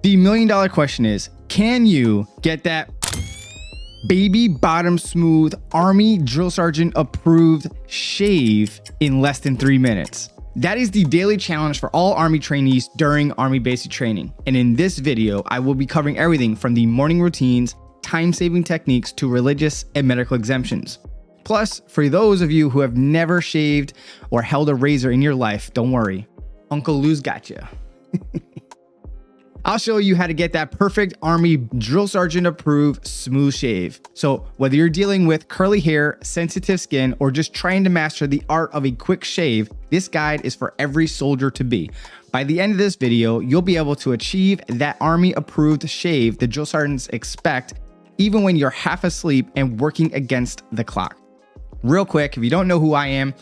The $1,000,000 question is, can you get that baby bottom smooth Army drill sergeant approved shave in less than 3 minutes? That is the daily challenge for all Army trainees during Army basic training. And in this video, I will be covering everything from the morning routines, time-saving techniques to religious and medical exemptions. Plus, for those of you who have never shaved or held a razor in your life, don't worry, Uncle Lou's got you. I'll show you how to get that perfect Army drill sergeant approved smooth shave. So whether you're dealing with curly hair, sensitive skin, or just trying to master the art of a quick shave, this guide is for every soldier to be. By the end of this video, you'll be able to achieve that Army approved shave the drill sergeants expect, even when you're half asleep and working against the clock. Real quick, if you don't know who I am,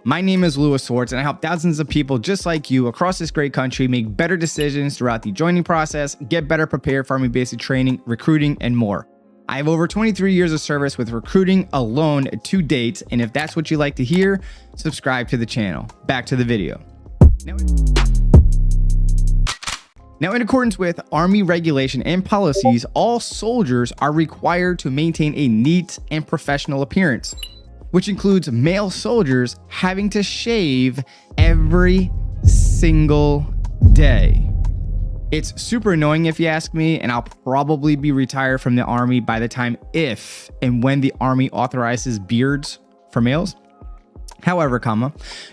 my name is LEW'S SWARTZ, and I help thousands of people just like you across this great country make better decisions throughout the joining process, get better prepared for Army basic training, recruiting, and more. I have over 23 years of service with recruiting alone to date, and if that's what you like to hear, subscribe to the channel. Back to the video. Now, in accordance with Army regulation and policies, all soldiers are required to maintain a neat and professional appearance, which includes male soldiers having to shave every single day. It's super annoying if you ask me, and I'll probably be retired from the Army by the time if and when the Army authorizes beards for males. However,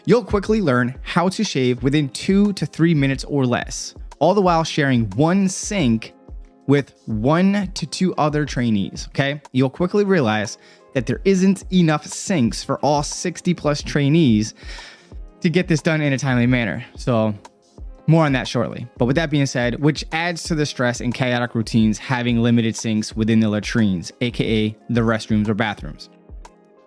you'll quickly learn how to shave within 2 to 3 minutes or less, all the while sharing one sink with 1 to 2 other trainees, okay? You'll quickly realize that there isn't enough sinks for all 60 plus trainees to get this done in a timely manner. So more on that shortly. But with that being said, which adds to the stress and chaotic routines having limited sinks within the latrines, AKA the restrooms or bathrooms.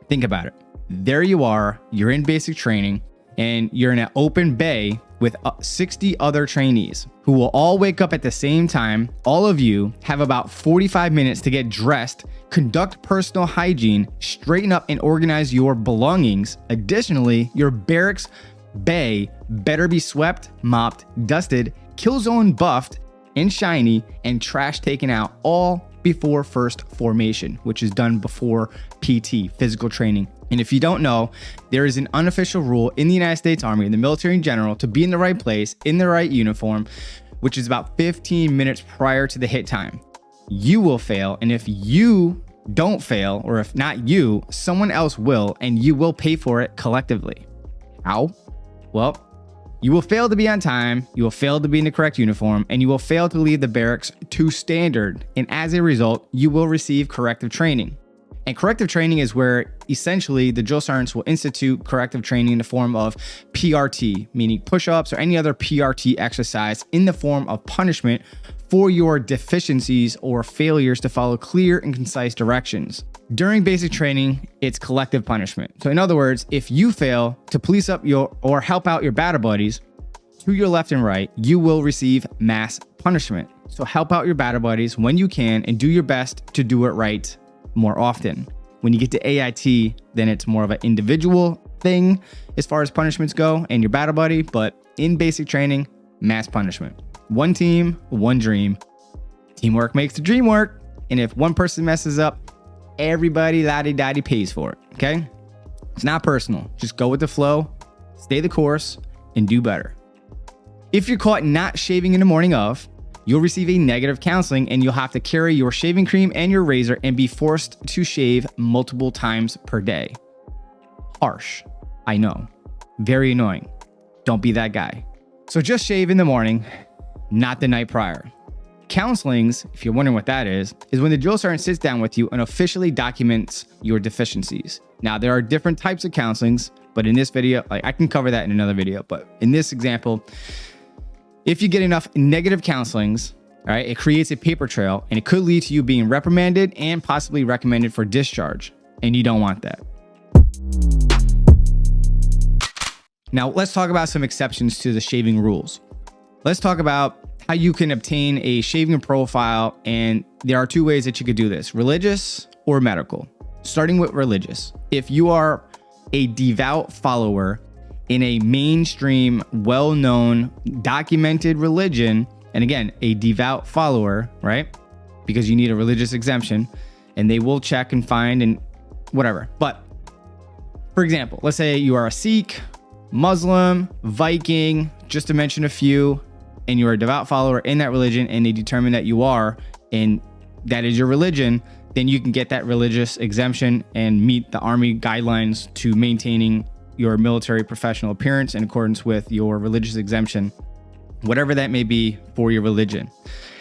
Think about it. There you are, you're in basic training and you're in an open bay with 60 other trainees who will all wake up at the same time. All of you have about 45 minutes to get dressed, conduct personal hygiene, straighten up and organize your belongings. Additionally, your barracks bay better be swept, mopped, dusted, kill zone buffed and shiny, and trash taken out, all before first formation, which is done before PT, physical training. And if you don't know, there is an unofficial rule in the United States Army and the military in general to be in the right place, in the right uniform, which is about 15 minutes prior to the hit time. You will fail, and if you don't fail, or if not you, someone else will, and you will pay for it collectively. How? Well, you will fail to be on time, you will fail to be in the correct uniform, and you will fail to leave the barracks to standard, and as a result, you will receive corrective training. And corrective training is where essentially the drill sergeants will institute corrective training in the form of PRT, meaning push-ups or any other PRT exercise in the form of punishment for your deficiencies or failures to follow clear and concise directions. During basic training, it's collective punishment. So in other words, if you fail to police up or help out your battle buddies to your left and right, you will receive mass punishment. So help out your battle buddies when you can and do your best to do it right more often. When you get to AIT, then it's more of an individual thing as far as punishments go and your battle buddy, but in basic training, mass punishment. One team, one dream. Teamwork makes the dream work. And if one person messes up, everybody la-di-da-di pays for it, okay? It's not personal. Just go with the flow, stay the course, and do better. If you're caught not shaving in the morning of, you'll receive a negative counseling and you'll have to carry your shaving cream and your razor and be forced to shave multiple times per day. Harsh, I know. Very annoying. Don't be that guy. So just shave in the morning, not the night prior. Counselings, if you're wondering what that is when the drill sergeant sits down with you and officially documents your deficiencies. Now, there are different types of counselings, but in this video, I can cover that in another video, but in this example, if you get enough negative counselings, all right, it creates a paper trail and it could lead to you being reprimanded and possibly recommended for discharge. And you don't want that. Now, let's talk about some exceptions to the shaving rules. Let's talk about how you can obtain a shaving profile. And there are 2 ways that you could do this: religious or medical. Starting with religious. If you are a devout follower in a mainstream, well-known, documented religion, and again, a devout follower, right? Because you need a religious exemption, and they will check and find and whatever. But for example, let's say you are a Sikh, Muslim, Viking, just to mention a few, and you're a devout follower in that religion, and they determine that you are, and that is your religion, then you can get that religious exemption and meet the Army guidelines to maintaining your military professional appearance in accordance with your religious exemption, whatever that may be for your religion.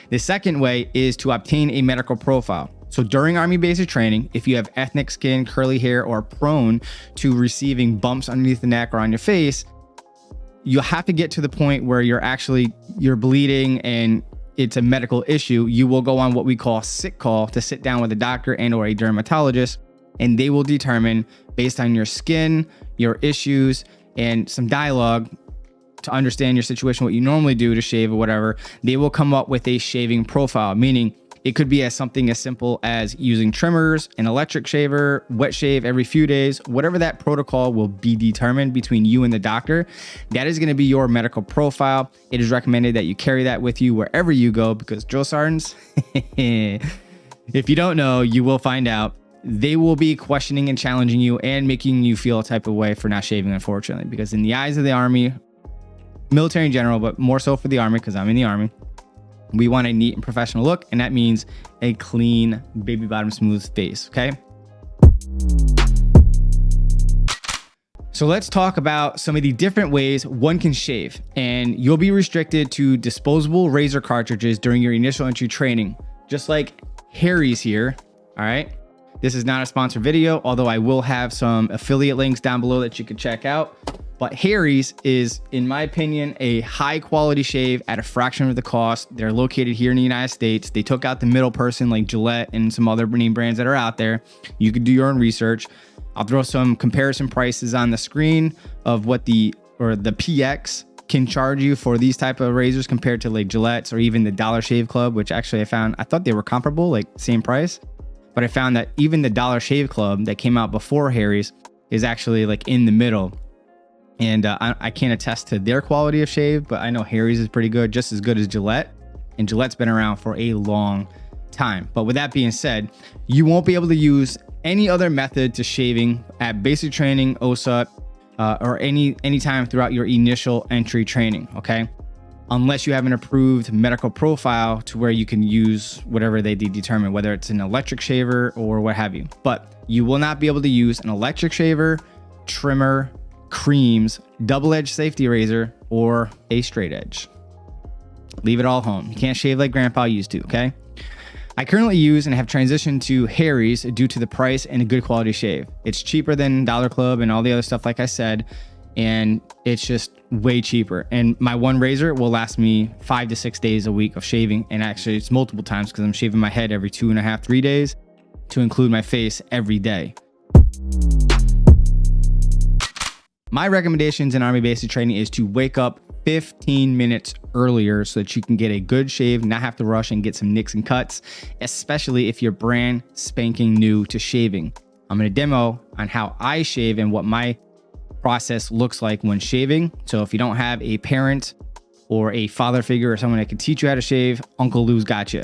The second way is to obtain a medical profile. So during Army basic training, if you have ethnic skin, curly hair, or prone to receiving bumps underneath the neck or on your face, you have to get to the point where you're bleeding and it's a medical issue. You will go on what we call sick call to sit down with a doctor and or a dermatologist, and they will determine based on your skin, your issues, and some dialogue to understand your situation, what you normally do to shave or whatever. They will come up with a shaving profile, meaning it could be something as simple as using trimmers, an electric shaver, wet shave every few days, whatever that protocol will be determined between you and the doctor. That is going to be your medical profile. It is recommended that you carry that with you wherever you go, because drill sergeants, if you don't know, you will find out. They will be questioning and challenging you and making you feel a type of way for not shaving, unfortunately, because in the eyes of the Army, military in general, but more so for the Army, because I'm in the Army, we want a neat and professional look, and that means a clean, baby bottom smooth face, okay? So let's talk about some of the different ways one can shave, and you'll be restricted to disposable razor cartridges during your initial entry training, just like Harry's here, all right? This is not a sponsored video, although I will have some affiliate links down below that you can check out. But Harry's is, in my opinion, a high quality shave at a fraction of the cost. They're located here in the United States. They took out the middle person like Gillette and some other name brands that are out there. You could do your own research. I'll throw some comparison prices on the screen of what the PX can charge you for these type of razors compared to like Gillette's or even the Dollar Shave Club, which actually I thought they were comparable, like same price. But I found that even the Dollar Shave Club that came out before Harry's is actually like in the middle. And I can't attest to their quality of shave, but I know Harry's is pretty good, just as good as Gillette. And Gillette's been around for a long time. But with that being said, you won't be able to use any other method to shaving at basic training, OSUT, or any time throughout your initial entry training, okay? Unless you have an approved medical profile to where you can use whatever they determine, whether it's an electric shaver or what have you. But you will not be able to use an electric shaver, trimmer, creams, double-edged safety razor, or a straight edge. Leave it all home. You can't shave like grandpa used to, okay? I currently use and have transitioned to Harry's due to the price and a good quality shave. It's cheaper than Dollar Club and all the other stuff like I said, and it's just way cheaper. And my one razor will last me 5 to 6 days a week of shaving, and actually it's multiple times because I'm shaving my head every 2.5, 3 days to include my face every day. My recommendations in Army basic training is to wake up 15 minutes earlier so that you can get a good shave, not have to rush and get some nicks and cuts, especially if you're brand spanking new to shaving. I'm going to demo on how I shave and what my process looks like when shaving. So if you don't have a parent or a father figure or someone that can teach you how to shave, Uncle Lou's got you.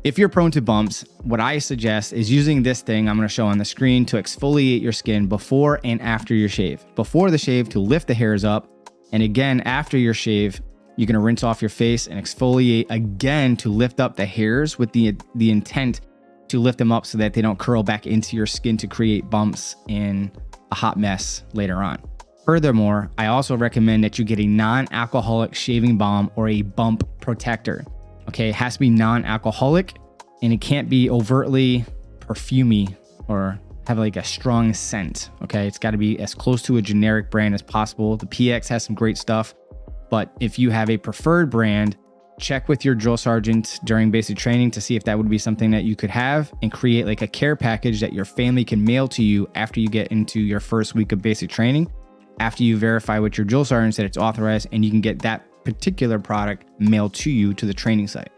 If you're prone to bumps, what I suggest is using this thing I'm going to show on the screen to exfoliate your skin before and after your shave. Before the shave to lift the hairs up, and again after your shave, you're going to rinse off your face and exfoliate again to lift up the hairs with the intent to lift them up so that they don't curl back into your skin to create bumps and a hot mess later on. Furthermore, I also recommend that you get a non-alcoholic shaving balm or a bump protector. Okay, it has to be non-alcoholic and it can't be overtly perfumey or have like a strong scent. Okay, it's got to be as close to a generic brand as possible. The PX has some great stuff, but if you have a preferred brand, check with your drill sergeant during basic training to see if that would be something that you could have and create like a care package that your family can mail to you after you get into your first week of basic training, after you verify with your drill sergeant that it's authorized, and you can get that particular product mailed to you to the training site.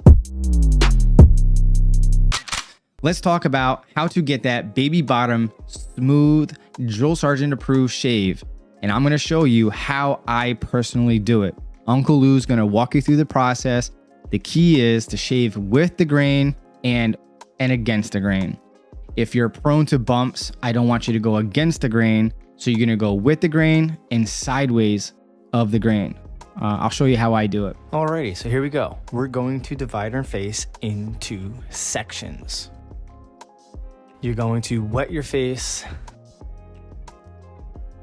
Let's talk about how to get that baby bottom smooth drill sergeant approved shave. And I'm going to show you how I personally do it. Uncle Lou's going to walk you through the process The key is to shave with the grain and against the grain. If you're prone to bumps, I don't want you to go against the grain. So you're gonna go with the grain and sideways of the grain. I'll show you how I do it. Alrighty, so here we go. We're going to divide our face into sections. You're going to wet your face,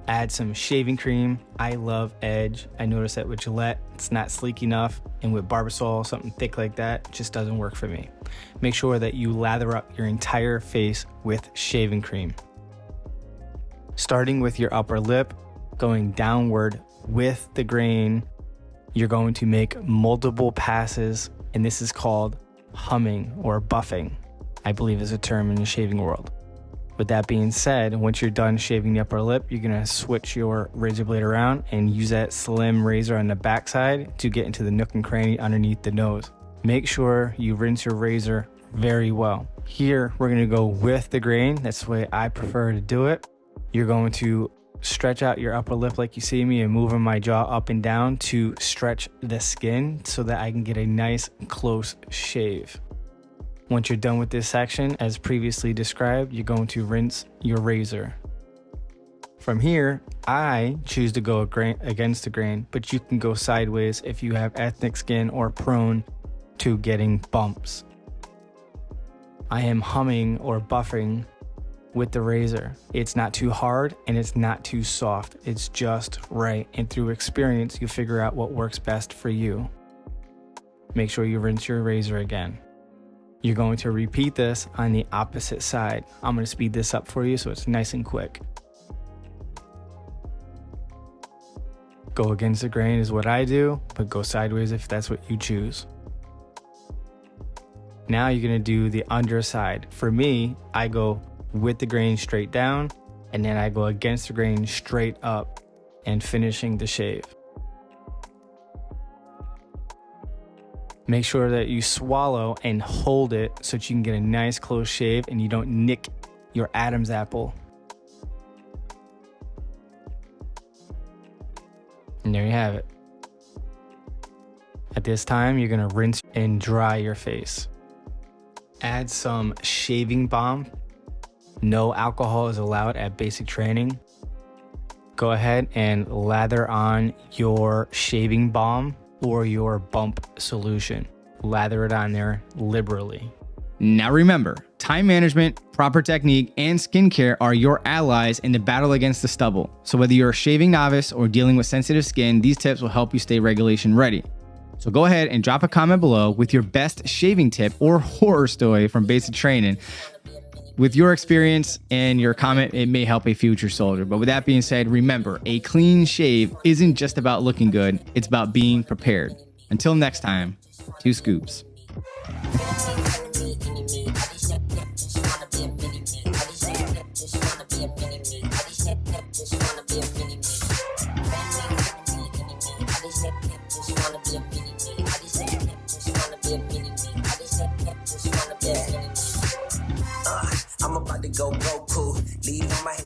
add some shaving cream. I love Edge. I noticed that with Gillette, it's not sleek enough, and with Barbasol, something thick like that, just doesn't work for me. Make sure that you lather up your entire face with shaving cream. Starting with your upper lip, going downward with the grain, you're going to make multiple passes, and this is called humming or buffing, I believe is a term in the shaving world. With that being said, once you're done shaving the upper lip, you're gonna switch your razor blade around and use that slim razor on the backside to get into the nook and cranny underneath the nose. Make sure you rinse your razor very well. Here, we're gonna go with the grain. That's the way I prefer to do it. You're going to stretch out your upper lip like you see me and moving my jaw up and down to stretch the skin so that I can get a nice close shave. Once you're done with this section, as previously described, you're going to rinse your razor. From here, I choose to go against the grain, but you can go sideways if you have ethnic skin or prone to getting bumps. I am humming or buffing with the razor. It's not too hard and it's not too soft. It's just right. And through experience, you figure out what works best for you. Make sure you rinse your razor again. You're going to repeat this on the opposite side. I'm going to speed this up for you so it's nice and quick. Go against the grain is what I do, but go sideways if that's what you choose. Now you're going to do the underside. For me, I go with the grain straight down, and then I go against the grain straight up and finishing the shave. Make sure that you swallow and hold it so that you can get a nice close shave and you don't nick your Adam's apple. And there you have it. At this time, you're gonna rinse and dry your face. Add some shaving balm. No alcohol is allowed at basic training. Go ahead and lather on your shaving balm or your bump solution. Lather it on there liberally. Now remember, time management, proper technique, and skincare are your allies in the battle against the stubble. So whether you're a shaving novice or dealing with sensitive skin, these tips will help you stay regulation ready. So go ahead and drop a comment below with your best shaving tip or horror story from basic training. With your experience and your comment, it may help a future soldier. But with that being said, remember, a clean shave isn't just about looking good, it's about being prepared. Until next time, 2 scoops. Just wanna be a